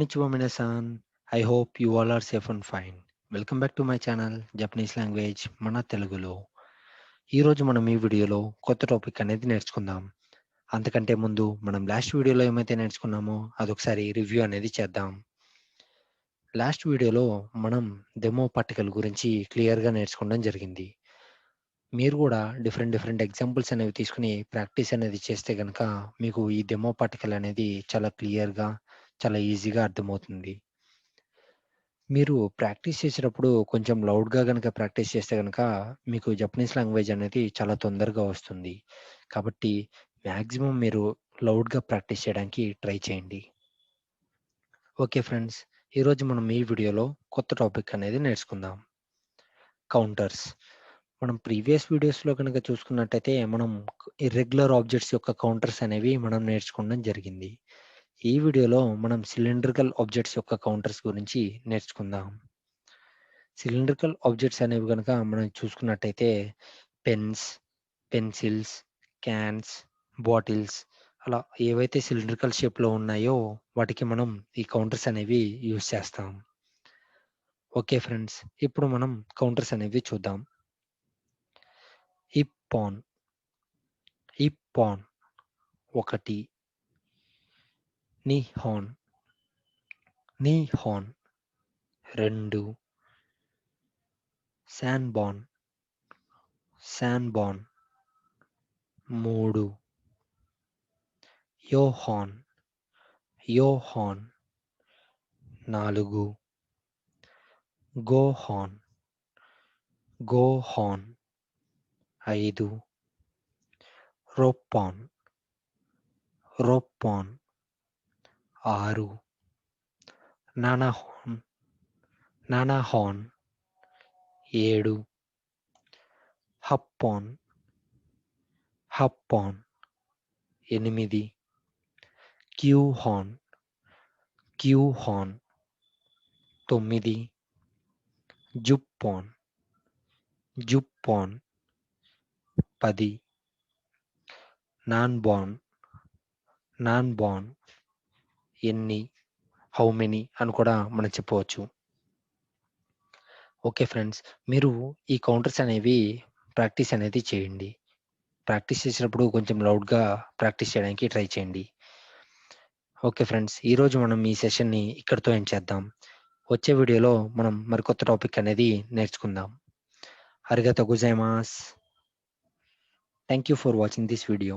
Konnichiwa minasan. I hope you all are safe and fine. Welcome back to my channel Japanese language మన తెలుగులో. ఈరోజు మనం ఈ వీడియోలో కొత్త టాపిక్ అనేది నేర్చుకుందాం. అంతకంటే ముందు మనం లాస్ట్ వీడియోలో ఏమైతే నేర్చుకున్నామో అదొకసారి రివ్యూ అనేది చేద్దాం. లాస్ట్ వీడియోలో మనం డెమో పార్టికల్ గురించి క్లియర్గా నేర్చుకోవడం జరిగింది. మీరు కూడా డిఫరెంట్ ఎగ్జాంపుల్స్ అనేవి తీసుకుని ప్రాక్టీస్ అనేది చేస్తే కనుక మీకు ఈ డెమో పార్టికల్ అనేది చాలా క్లియర్గా చాలా ఈజీగా అర్థమవుతుంది. మీరు ప్రాక్టీస్ చేసేటప్పుడు కొంచెం లౌడ్‌గా గనక ప్రాక్టీస్ చేస్తే గనక మీకు జపనీస్ లాంగ్వేజ్ అనేది చాలా తొందరగా వస్తుంది. కాబట్టి మాక్సిమం మీరు లౌడ్‌గా ప్రాక్టీస్ చేయడానికి ట్రై చేయండి. Okay friends. ఈరోజు మనం ఈ వీడియోలో కొత్త టాపిక్ అనేది నేర్చుకుందాం. కౌంటర్స్. మనం ప్రీవియస్ వీడియోస్‌లో గనక చూసుకున్నట్టయితే మనం ఇర్రెగ్యులర్ ఆబ్జెక్ట్స్ యొక్క కౌంటర్స్ అనేవి మనం నేర్చుకోవడం జరిగింది. ఈ వీడియోలో మనం సిలిండ్రికల్ ఆబ్జెక్ట్స్ యొక్క కౌంటర్స్ గురించి నేర్చుకుందాం. సిలిండ్రికల్ ఆబ్జెక్ట్స్ అనేవి గనక మనం చూసుకున్నట్టయితే పెన్స్, పెన్సిల్స్, క్యాన్స్, బాటిల్స్ అలా ఏవైతే సిలిండ్రికల్ షేప్‌లో ఉన్నాయో వాటికి మనం ఈ కౌంటర్స్ అనేవి యూజ్ చేస్తాం. Okay friends. ఇప్పుడు మనం కౌంటర్స్ అనేవి చూద్దాం. ఇప్పాన్, ఇప్పాన్ 1, నిహాన్, నిహాన్ 2, శాన్బాన్, శాన్బాన్ 3, యోహాన్, యోహాన్ 4, గోహాన్, గోహాన్ 5, రొప్పాన్, రొప్పాన్ 6, నానాహాన్, నానాహాన్ 7, హప్పాన్, హప్పాన్ 8, క్యూహాన్, క్యూహాన్ 9, జుప్పాన్, జుప్పాన్ 10, నాన్బాన్, నాన్బాన్ ఎన్ని, హౌ మెనీ అని కూడా మనం చెప్పవచ్చు. Okay friends. మీరు ఈ కౌంటర్స్ అనేవి ప్రాక్టీస్ అనేది చేయండి. ప్రాక్టీస్ చేసేటప్పుడు కొంచెం లౌడ్‌గా ప్రాక్టీస్ చేయడానికి ట్రై చేయండి. Okay friends. ఈరోజు మనం ఈ సెషన్‌ని ఇక్కడితో ఎండ్ చేద్దాం. వచ్చే వీడియోలో మనం మరికొత్త టాపిక్ అనేది నేర్చుకుందాం. అరిగతో గొజైమాస్. Thank you for watching this video.